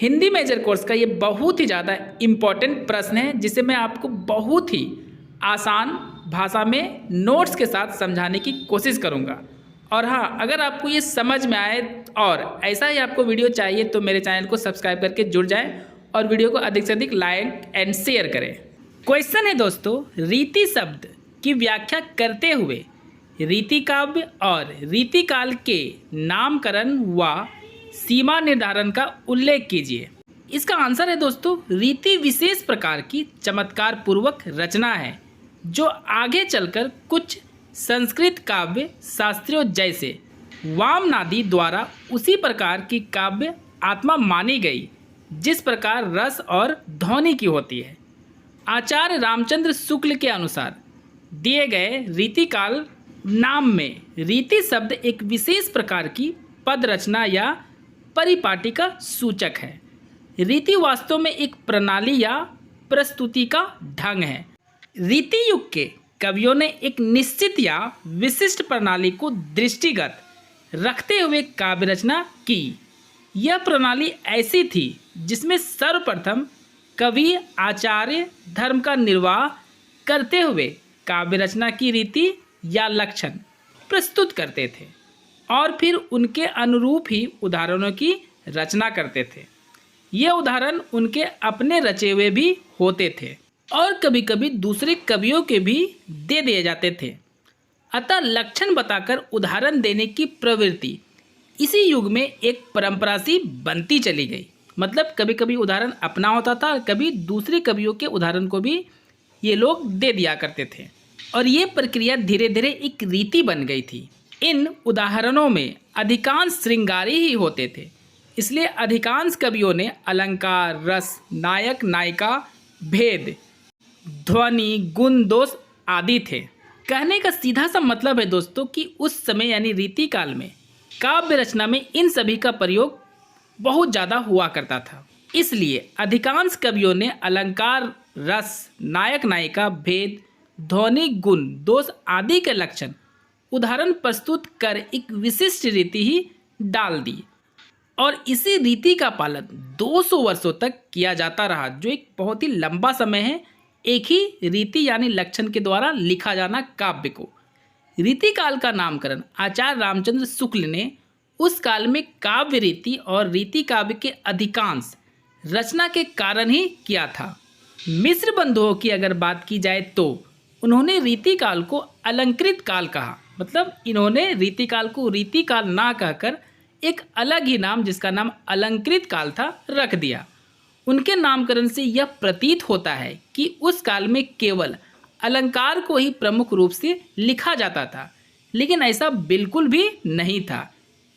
Hindi major course का ये बहुत ही ज़्यादा इम्पॉर्टेंट प्रश्न है जिसे मैं आपको बहुत ही आसान भाषा में नोट्स के साथ समझाने की कोशिश करूँगा। और हाँ, अगर आपको ये समझ में आए और ऐसा ही आपको वीडियो चाहिए तो मेरे चैनल को सब्सक्राइब करके जुड़ जाएं और वीडियो को अधिक से अधिक लाइक एंड शेयर करें। क्वेश्चन है दोस्तों, रीति शब्द की व्याख्या करते हुए रीति काव्य और रीतिकाल के नामकरण व सीमा निर्धारण का उल्लेख कीजिए। इसका आंसर है दोस्तों, रीति विशेष प्रकार की चमत्कार पूर्वक रचना है जो आगे चलकर कुछ संस्कृत काव्य शास्त्रियों जैसे वामनादी द्वारा उसी प्रकार की काव्य आत्मा मानी गई जिस प्रकार रस और ध्वनि की होती है। आचार्य रामचंद्र शुक्ल के अनुसार दिए गए रीतिकाल नाम में रीति शब्द एक विशेष प्रकार की पद रचना या परिपाटी का सूचक है। रीति वास्तव में एक प्रणाली या प्रस्तुति का ढंग है। रीति युग के कवियों ने एक निश्चित या विशिष्ट प्रणाली को दृष्टिगत रखते हुए काव्य रचना की। यह प्रणाली ऐसी थी जिसमें सर्वप्रथम कवि आचार्य धर्म का निर्वाह करते हुए काव्य रचना की रीति या लक्षण प्रस्तुत करते थे और फिर उनके अनुरूप ही उदाहरणों की रचना करते थे। ये उदाहरण उनके अपने रचे हुए भी होते थे और कभी कभी दूसरे कवियों के भी दे दिए जाते थे। अतः लक्षण बताकर उदाहरण देने की प्रवृत्ति इसी युग में एक परंपरा सी बनती चली गई। मतलब कभी कभी उदाहरण अपना होता था, कभी दूसरे कवियों के उदाहरण को भी ये लोग दे दिया करते थे और ये प्रक्रिया धीरे धीरे एक रीति बन गई थी। इन उदाहरणों में अधिकांश श्रृंगारी ही होते थे, इसलिए अधिकांश कवियों ने अलंकार, रस, नायक नायिका, भेद, ध्वनि, गुण, दोष आदि थे। कहने का सीधा सा मतलब है दोस्तों कि उस समय यानी रीति काल में काव्य रचना में इन सभी का प्रयोग बहुत ज़्यादा हुआ करता था। इसलिए अधिकांश कवियों ने अलंकार, रस, नायक नायिका, भेद, ध्वनि, गुण, दोष आदि के लक्षण उदाहरण प्रस्तुत कर एक विशिष्ट रीति ही डाल दी और इसी रीति का पालन 200 वर्षों तक किया जाता रहा, जो एक बहुत ही लंबा समय है एक ही रीति यानी लक्षण के द्वारा लिखा जाना काव्य को। रीति काल का नामकरण आचार्य रामचंद्र शुक्ल ने उस काल में काव्य रीति और रीति काव्य के अधिकांश रचना के कारण ही किया था। मिश्र बंधुओं की अगर बात की जाए तो उन्होंने रीति काल को अलंकृत काल कहा। मतलब इन्होंने रीति काल को रीति काल ना कहकर एक अलग ही नाम जिसका नाम अलंकृत काल था रख दिया। उनके नामकरण से यह प्रतीत होता है कि उस काल में केवल अलंकार को ही प्रमुख रूप से लिखा जाता था, लेकिन ऐसा बिल्कुल भी नहीं था।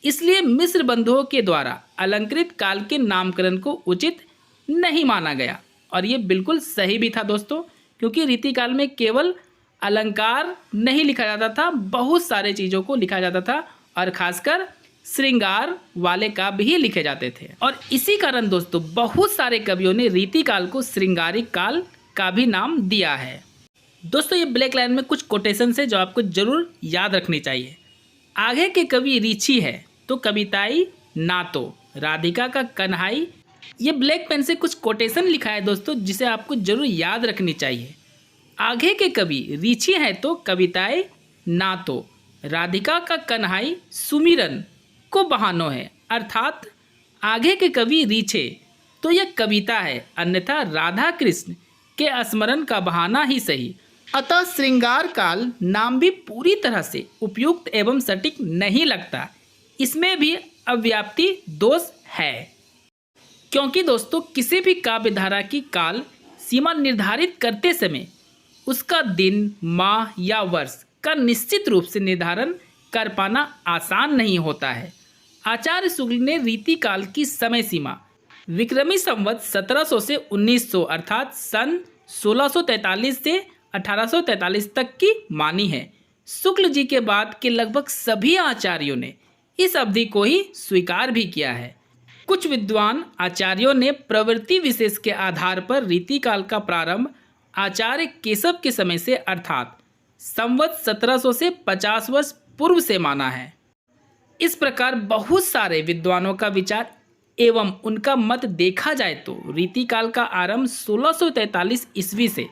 इसलिए मिश्र बंधुओं के द्वारा अलंकृत काल के नामकरण को उचित नहीं माना गया और ये बिल्कुल सही भी था दोस्तों, क्योंकि रीति काल में केवल अलंकार नहीं लिखा जाता था, बहुत सारे चीज़ों को लिखा जाता था और खासकर श्रृंगार वाले काव्य ही लिखे जाते थे। और इसी कारण दोस्तों बहुत सारे कवियों ने रीति काल को श्रृंगारिक काल का भी नाम दिया है। दोस्तों ये ब्लैक लाइन में कुछ कोटेशन है जो आपको जरूर याद रखनी चाहिए। आगे के कवि ऋषि है तो कविताई ना तो राधिका का कन्हाई। ये ब्लैक पेन से कुछ कोटेशन लिखा है दोस्तों जिसे आपको जरूर याद रखनी चाहिए। आगे के कवि ऋषि है तो कविताएं ना तो राधिका का कन्हाई सुमिरन को बहानो है। अर्थात आगे के कवि ऋषे तो यह कविता है, अन्यथा राधा कृष्ण के स्मरण का बहाना ही सही। अतः श्रृंगार काल नाम भी पूरी तरह से उपयुक्त एवं सटीक नहीं लगता, इसमें भी अव्याप्ति दोष है। क्योंकि दोस्तों किसी भी काव्य धारा की काल सीमा निर्धारित करते समय उसका दिन, माह या वर्ष का निश्चित रूप से निर्धारण कर पाना आसान नहीं होता है। आचार्य शुक्ल ने रीति काल की समय सीमा विक्रमी संवत 1700 से 1900 अर्थात सन 1643 से 1843 तक की मानी है। शुक्ल जी के बाद के लगभग सभी आचार्यों ने इस अवधि को ही स्वीकार भी किया है। कुछ विद्वान आचार्यों ने प्रवृत्ति विशेष के आधार पर रीति काल का प्रारंभ आचार्य केशव के समय से अर्थात संवत 1700 से 50 वर्ष पूर्व से माना है। इस प्रकार बहुत सारे विद्वानों का विचार एवं उनका मत देखा जाए तो रीतिकाल का आरंभ 1643 ईस्वी से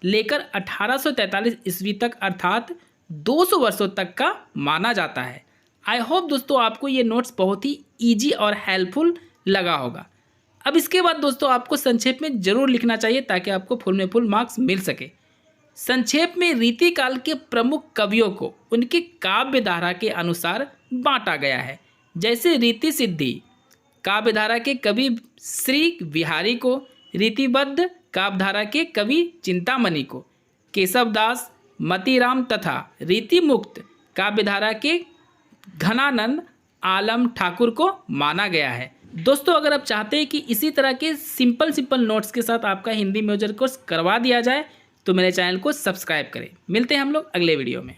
लेकर 1843 ईस्वी तक अर्थात 200 वर्षों तक का माना जाता है। आई होप दोस्तों आपको ये नोट्स बहुत ही ईजी और हेल्पफुल लगा होगा। अब इसके बाद दोस्तों आपको संक्षेप में जरूर लिखना चाहिए ताकि आपको फुल में फुल मार्क्स मिल सके। संक्षेप में रीतिकाल के प्रमुख कवियों को उनके काव्य धारा के अनुसार बांटा गया है। जैसे रीति सिद्धि काव्यधारा के कवि श्री विहारी को, रीतिबद्ध काव्यधारा के कवि चिंतामणि को, केशवदास, मतीराम तथा रीतिमुक्त काव्यधारा के घनानंद आलम ठाकुर को माना गया है। दोस्तों अगर आप चाहते हैं कि इसी तरह के सिंपल नोट्स के साथ आपका हिंदी मेजर कोर्स करवा दिया जाए तो मेरे चैनल को सब्सक्राइब करें। मिलते हैं हम लोग अगले वीडियो में।